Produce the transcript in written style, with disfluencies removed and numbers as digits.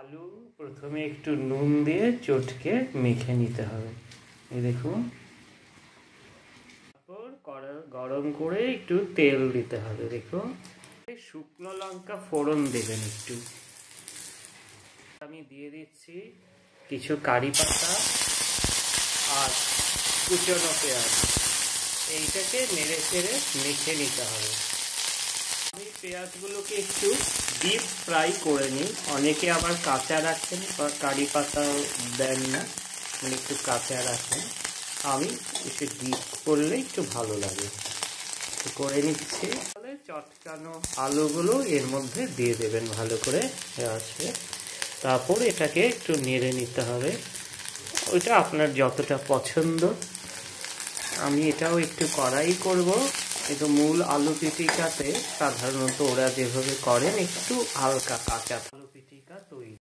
আলু প্রথমে একটু নুন দিয়ে চটকে মেখে নিতে হবে। এই দেখুন, তারপর কড়া গরম করে একটু তেল দিতে হবে। দেখুন, শুকনো লঙ্কা ফোড়ন দেবেন একটু। আমি দিয়ে দিচ্ছি কিছু কারি পাতা আর কুচনো পেঁয়াজ। এইটাকে নেড়ে চেড়ে মেখে নিতে হবে। আমি পেঁয়াজগুলোকে একটু ডিপ ফ্রাই করে নিই। অনেকে আবার কাঁচা রাখেন বা কারি পাতা দেন না, মানে একটু কাঁচা রাখেন। আমি একটু ডিপ করলে একটু ভালো লাগে, করে নিচ্ছি। তাহলে চটকানো আলুগুলো এর মধ্যে দিয়ে দেবেন ভালো করে আছে। তারপর এটাকে একটু নেড়ে নিতে হবে, ওইটা আপনার যতটা পছন্দ। আমি এটাও একটু কড়াই করব। কিন্তু মূল আলু পিটিকাতে সাধারণত ওরা যেভাবে করেন একটু হালকা কাঁচা আলু পিটিকা তৈরি।